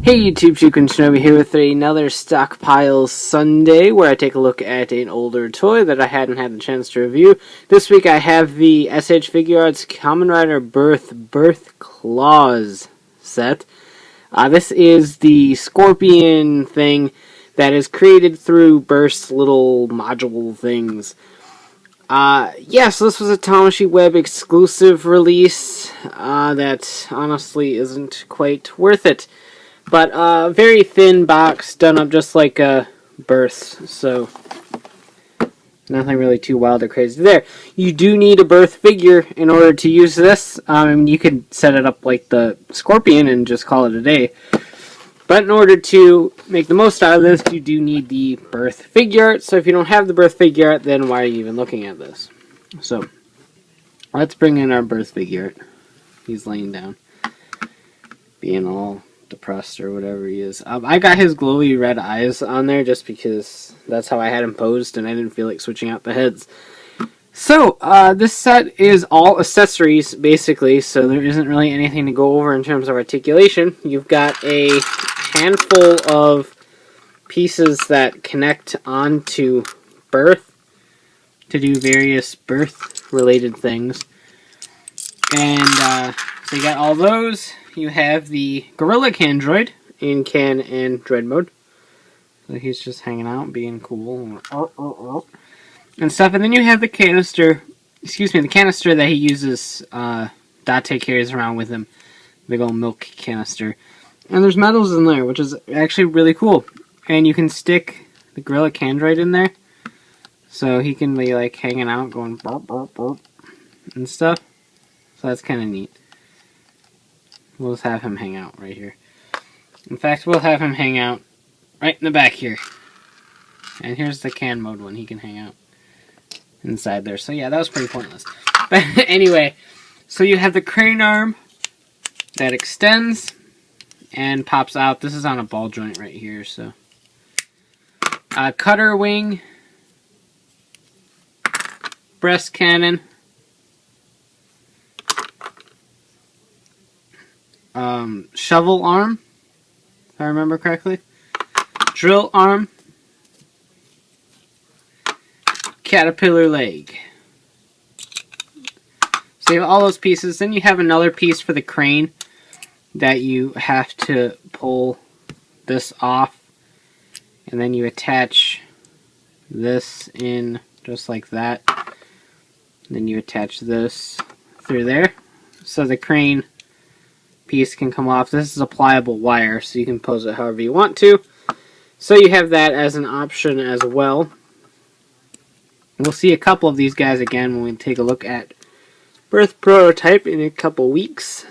Hey YouTube, Shukun Shinobi here with another Stockpile Sunday, where I take a look at an older toy that I hadn't had the chance to review. This week I have the S.H.Figuarts Kamen Rider Birth CLAWS set. This is the scorpion thing that is created through Birth's little module things. So this was a Tamashii Web Exclusive release that honestly isn't quite worth it. But very thin box, done up just like Birth's, so nothing really too wild or crazy there. You do need a Birth figure in order to use this. You could set it up like the Scorpion and just call it a day. But in order to make the most out of this, you do need the Birth figure art. So if you don't have the Birth figure art, then why are you even looking at this? So let's bring in our Birth figure art. He's laying down, being all depressed or whatever he is. I got his glowy red eyes on there just because that's how I had him posed and I didn't feel like switching out the heads. So, this set is all accessories, basically, so there isn't really anything to go over in terms of articulation. You've got a handful of pieces that connect onto Birth to do various Birth-related things. And, so you got all those. You have the Gorilla Candroid in can and dread mode. So he's just hanging out, being cool. And stuff. And then you have the canister, the canister that he uses, Date carries around with him. Big old milk canister. And there's metals in there, which is actually really cool. And you can stick the Gorilla Candroid in there. So he can be like hanging out, going burp, burp, burp, and stuff. So that's kind of neat. We'll just have him hang out right here. In fact, we'll have him hang out right in the back here. And here's the can mode one. He can hang out inside there. So yeah, that was pretty pointless. But anyway, so you have the crane arm that extends and pops out. This is on a ball joint right here. So cutter wing, breast cannon, shovel arm, if I remember correctly, drill arm, caterpillar leg. So you have all those pieces. Then you have another piece for the crane that you have to pull this off, and then you attach this in just like that. Then you attach this through there, so the crane piece can come off. This is a pliable wire, so you can pose it however you want to. So you have that as an option as well. We'll see a couple of these guys again when we take a look at Birth prototype in a couple weeks.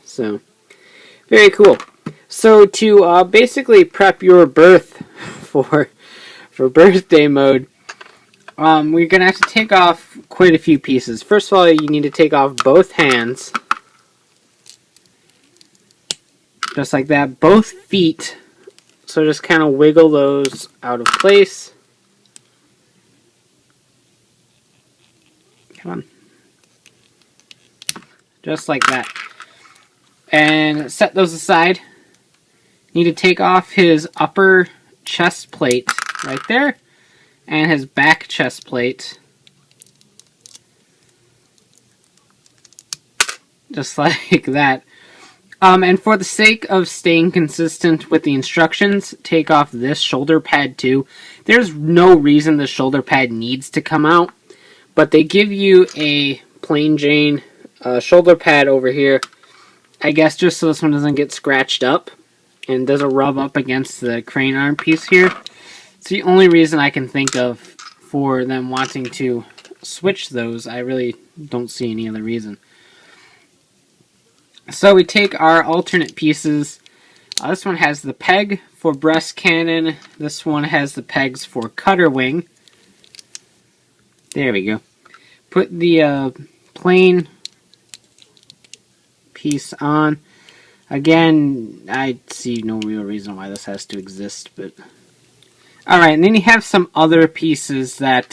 So, very cool. So to basically prep your Birth for birthday mode, we're going to have to take off quite a few pieces. First of all, you need to take off both hands. Just like that. Both feet. So just kind of wiggle those out of place. Come on. Just like that. And set those aside. Need to take off his upper chest plate right there. And his back chest plate. Just like that. And for the sake of staying consistent with the instructions, take off this shoulder pad too. There's no reason the shoulder pad needs to come out, but they give you a plain Jane shoulder pad over here, I guess just so this one doesn't get scratched up and doesn't rub up against the crane arm piece here. It's the only reason I can think of for them wanting to switch those. I really don't see any other reason. So we take our alternate pieces. This one has the peg for breast cannon. This one has the pegs for cutter wing. There we go. Put the plain piece on. Again, I see no real reason why this has to exist, but alright, and then you have some other pieces that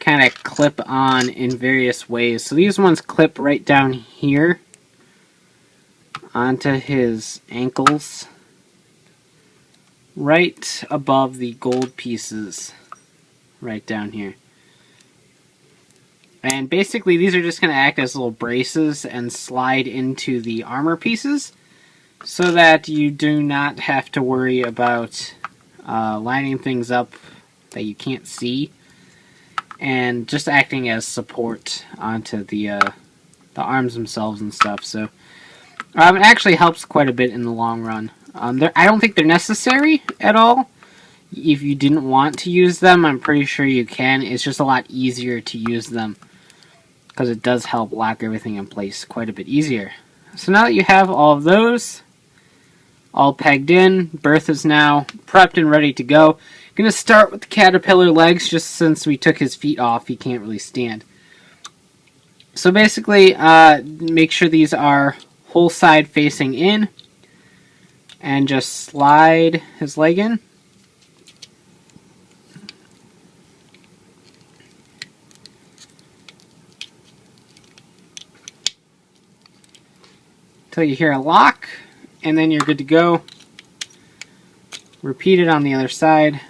kind of clip on in various ways. So these ones clip right down here onto his ankles. right above the gold pieces right down here. And basically these are just going to act as little braces and slide into the armor pieces so that you do not have to worry about lining things up that you can't see, and just acting as support onto the arms themselves and stuff. So it actually helps quite a bit in the long run. I don't think they're necessary at all. If you didn't want to use them, I'm pretty sure you can. It's just a lot easier to use them because it does help lock everything in place quite a bit easier. So now that you have all of those all pegged in, Birth is now prepped and ready to go. I'm going to start with the caterpillar legs, just since we took his feet off, he can't really stand. So basically, make sure these are whole side facing in, and just slide his leg in. Until you hear a lock, and then you're good to go. Repeat it on the other side.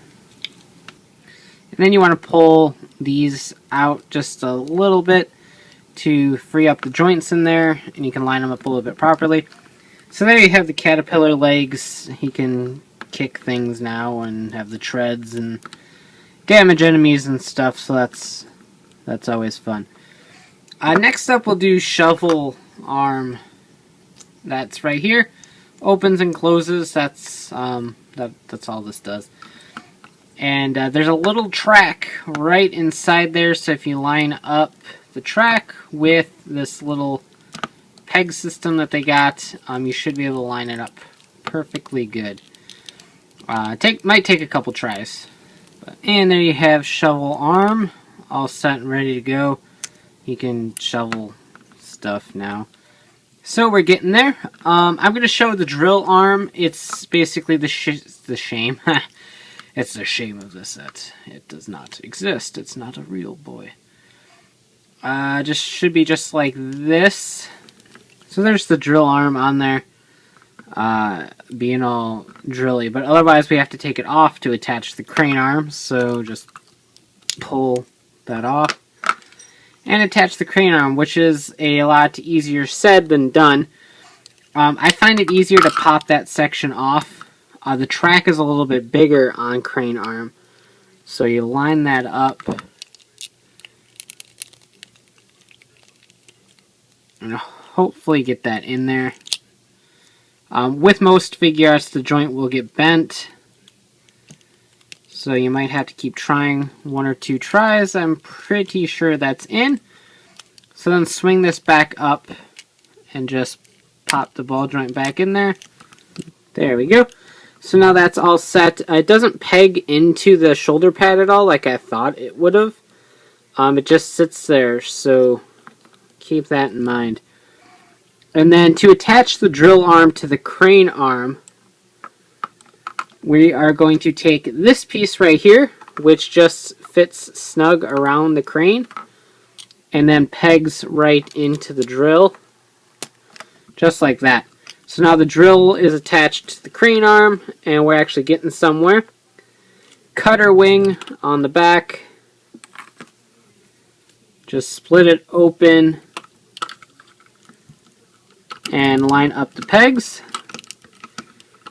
And then you want to pull these out just a little bit to free up the joints in there, and you can line them up a little bit properly. So there you have the caterpillar legs. He can kick things now and have the treads and damage enemies and stuff, so that's always fun. Next up we'll do shovel arm. That's right here. Opens and closes. That's all this does. And there's a little track right inside there, so if you line up the track with this little peg system that they got, you should be able to line it up perfectly good. Might take a couple tries. And there you have shovel arm, all set and ready to go. You can shovel stuff now. So we're getting there. I'm going to show the drill arm. It's basically the shame. It's the shame of this set. It does not exist. It's not a real boy. Just should be just like this. So there's the drill arm on there, being all drilly. But otherwise we have to take it off to attach the crane arm. So just pull that off and attach the crane arm, which is a lot easier said than done. I find it easier to pop that section off. The track is a little bit bigger on crane arm, so you line that up and hopefully get that in there. With most Figuarts, the joint will get bent, so you might have to keep trying one or two tries. I'm pretty sure that's in. So then swing this back up and just pop the ball joint back in there. There we go. So now that's all set. It doesn't peg into the shoulder pad at all like I thought it would have. It just sits there, so keep that in mind. And then to attach the drill arm to the crane arm, we are going to take this piece right here, which just fits snug around the crane, and then pegs right into the drill, just like that. So now the drill is attached to the crane arm, and we're actually getting somewhere. Cutter wing on the back. Just split it open and line up the pegs.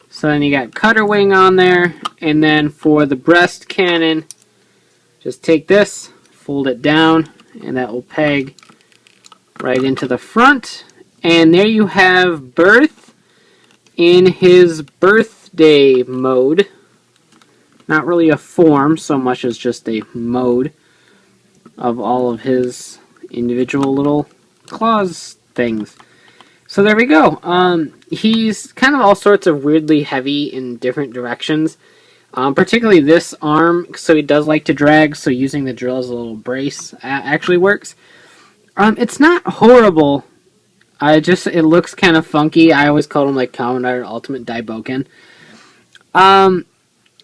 So then you got cutter wing on there, and then for the breast cannon, just take this, fold it down, and that will peg right into the front. And there you have Birth in his birthday mode. Not really a form so much as just a mode of all of his individual little claws things. So there we go. He's kind of all sorts of weirdly heavy in different directions. Particularly this arm, so he does like to drag, so using the drill as a little brace actually works. It's not horrible. It looks kind of funky. I always called him like Kamen Rider Ultimate Daiboken.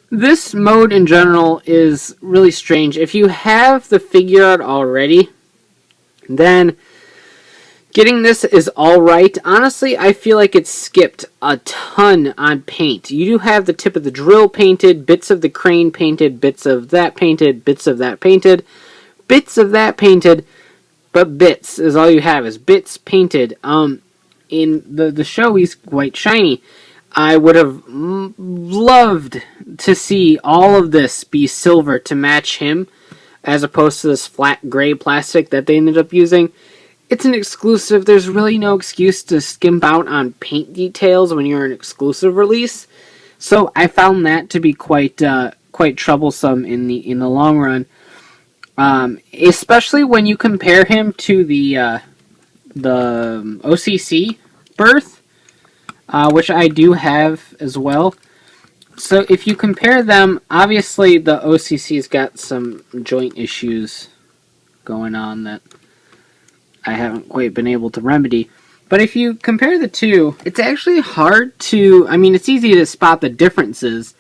This mode in general is really strange. If you have the Figuart already, then Getting this is alright. Honestly, I feel like it skipped a ton on paint. You do have the tip of the drill painted, bits of the crane painted, bits of that painted, bits of that painted, bits of that painted, but bits is all you have, is bits painted. In the show, he's quite shiny. I would have loved to see all of this be silver to match him, as opposed to this flat gray plastic that they ended up using. It's an exclusive. There's really no excuse to skimp out on paint details when you're an exclusive release. So I found that to be quite troublesome in the long run. Especially when you compare him to the OCC Birth, which I do have as well. So if you compare them, obviously the OCC's got some joint issues going on that I haven't quite been able to remedy. But if you compare the two, it's actually hard to... I mean, it's easy to spot the differences,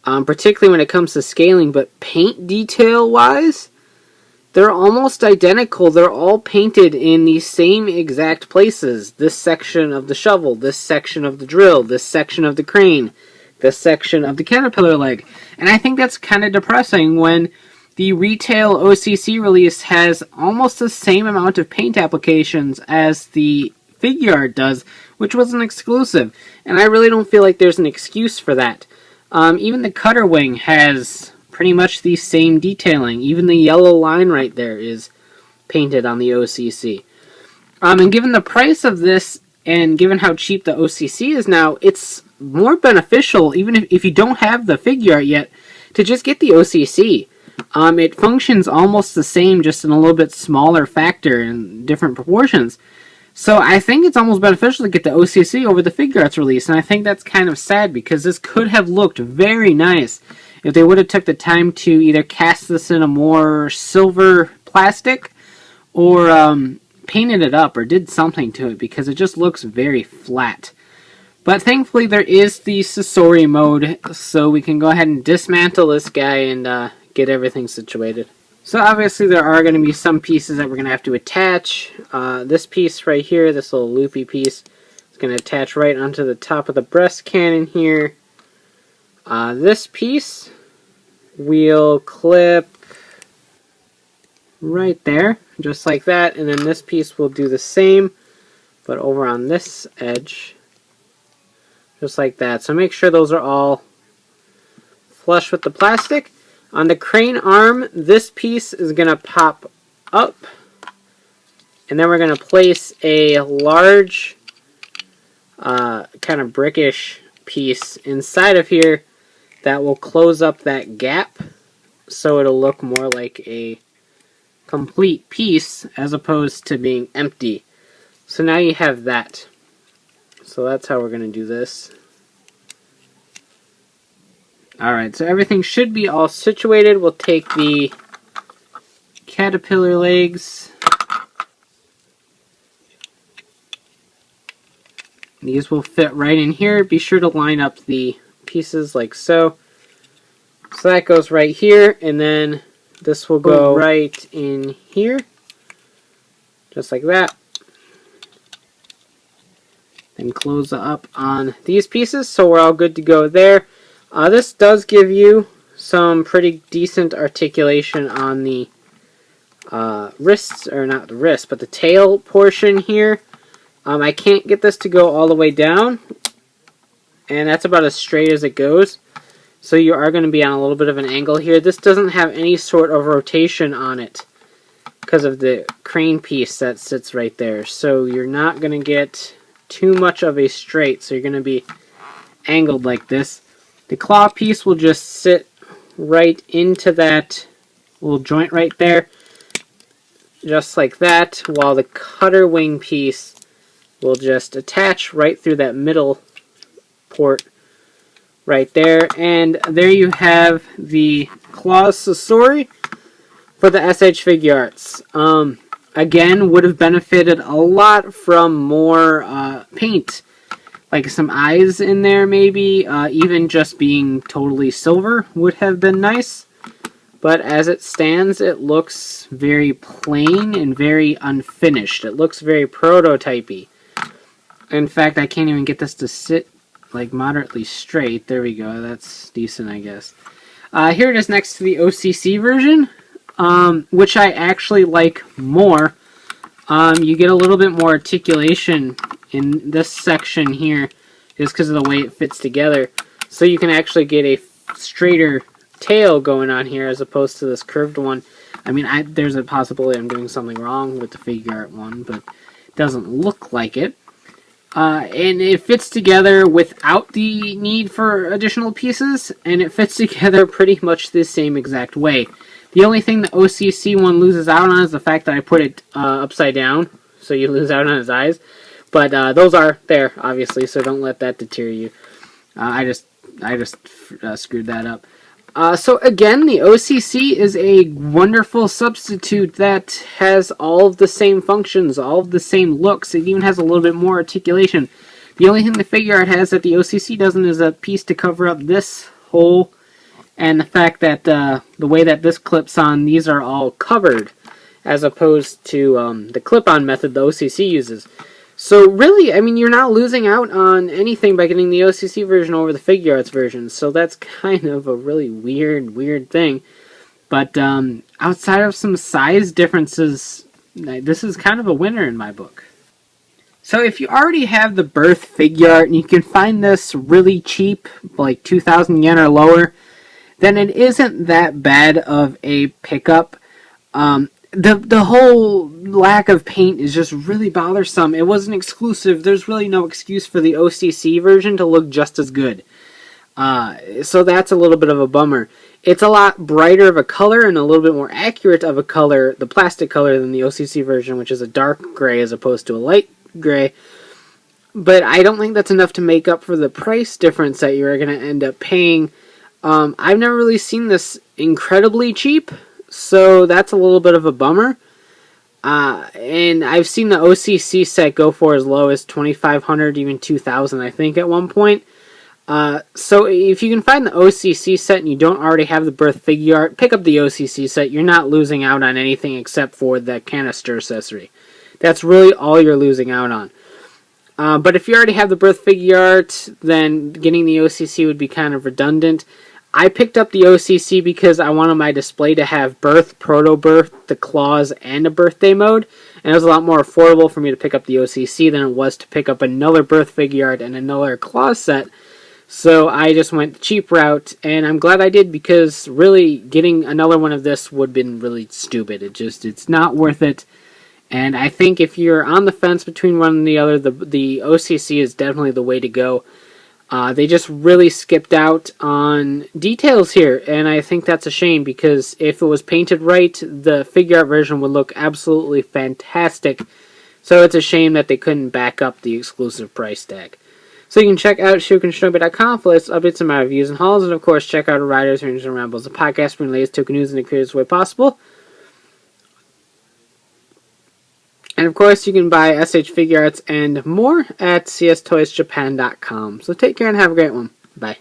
particularly when it comes to scaling, but paint detail-wise, they're almost identical. They're all painted in the same exact places. This section of the shovel, this section of the drill, this section of the crane, this section of the caterpillar leg. And I think that's kind of depressing when the retail OCC release has almost the same amount of paint applications as the Figuart does, which was an exclusive. And I really don't feel like there's an excuse for that. Even the cutter wing has pretty much the same detailing. Even the yellow line right there is painted on the OCC. And given the price of this, and given how cheap the OCC is now, it's more beneficial, even if you don't have the Figuart yet, to just get the OCC. It functions almost the same, just in a little bit smaller factor in different proportions. So I think it's almost beneficial to get the OCC over the Figuarts release, and I think that's kind of sad because this could have looked very nice if they would have took the time to either cast this in a more silver plastic or painted it up or did something to it, because it just looks very flat. But thankfully there is the Sasori mode, so we can go ahead and dismantle this guy and get everything situated. So obviously there are going to be some pieces that we're going to have to attach. This piece right here, this little loopy piece, is going to attach right onto the top of the breast cannon here. This piece will clip right there, just like that, and then this piece will do the same, but over on this edge, just like that. So make sure those are all flush with the plastic. On the crane arm, this piece is going to pop up, and then we're going to place a large kind of brickish piece inside of here that will close up that gap so it'll look more like a complete piece as opposed to being empty. So now you have that. So that's how we're going to do this. Alright, so everything should be all situated. We'll take the caterpillar legs. These will fit right in here. Be sure to line up the pieces like so. So that goes right here, and then this will go right in here. Just like that. Then close up on these pieces, so we're all good to go there. This does give you some pretty decent articulation on the wrists, or not the wrist, but the tail portion here. I can't get this to go all the way down, and that's about as straight as it goes. So you are going to be on a little bit of an angle here. This doesn't have any sort of rotation on it because of the crane piece that sits right there. So you're not going to get too much of a straight, so you're going to be angled like this. The claw piece will just sit right into that little joint right there, just like that, while the cutter wing piece will just attach right through that middle port right there. And there you have the CLAWS Sasori for the S.H.Figuarts. Again, would have benefited a lot from more paint. Like some eyes in there, maybe. Even just being totally silver would have been nice. but as it stands, it looks very plain and very unfinished. It looks very prototypey. In fact, I can't even get this to sit like moderately straight. There we go. That's decent, I guess. Here it is next to the OCC version, which I actually like more. You get a little bit more articulation in this section here just because of the way it fits together. So you can actually get a straighter tail going on here as opposed to this curved one. I mean, there's a possibility I'm doing something wrong with the Figuart one, but it doesn't look like it. And it fits together without the need for additional pieces, and it fits together pretty much the same exact way. The only thing the OCC one loses out on is the fact that I put it upside down, so you lose out on his eyes. But those are there, obviously, so don't let that deter you. I just screwed that up. So again, the OCC is a wonderful substitute that has all of the same functions, all of the same looks. It even has a little bit more articulation. The only thing the Figuart has that the OCC doesn't is a piece to cover up this hole, and the fact that the way that this clips on, these are all covered, as opposed to the clip-on method the OCC uses. So really, I mean, you're not losing out on anything by getting the OCC version over the Figuarts version. So that's kind of a really weird thing. But outside of some size differences, this is kind of a winner in my book. So if you already have the Birth Figuart and you can find this really cheap, like 2,000 yen or lower, then it isn't that bad of a pickup. The whole lack of paint is just really bothersome. It wasn't exclusive. There's really no excuse for the OCC version to look just as good. So that's a little bit of a bummer. It's a lot brighter of a color and a little bit more accurate of a color, the plastic color, than the OCC version, which is a dark gray as opposed to a light gray. But I don't think that's enough to make up for the price difference that you're going to end up paying. I've never really seen this incredibly cheap, so that's a little bit of a bummer. And I've seen the OCC set go for as low as 2,500, even 2,000, I think, at one point. So if you can find the OCC set and you don't already have the Birth Figuart, pick up the OCC set. You're not losing out on anything except for the canister accessory. That's really all you're losing out on. But if you already have the Birth Figuart, then getting the OCC would be kind of redundant. I picked up the OCC because I wanted my display to have Birth, Proto-Birth, the CLAWS, and a birthday mode. And it was a lot more affordable for me to pick up the OCC than it was to pick up another Birth Figuart and another CLAWS set. So I just went the cheap route, and I'm glad I did because really getting another one of this would have been really stupid. It's not worth it. And I think if you're on the fence between one and the other, the OCC is definitely the way to go. They just really skipped out on details here, and I think that's a shame because if it was painted right, the Figuart version would look absolutely fantastic. So it's a shame that they couldn't back up the exclusive price tag. So you can check out shurikenshinobi.com for latest updates on my reviews and hauls, and of course check out Riders, Rangers, and Rambles, a podcast bringing the latest token news in the clearest way possible. And of course, you can buy S.H.Figuarts and more at cstoysjapan.com. So take care and have a great one. Bye.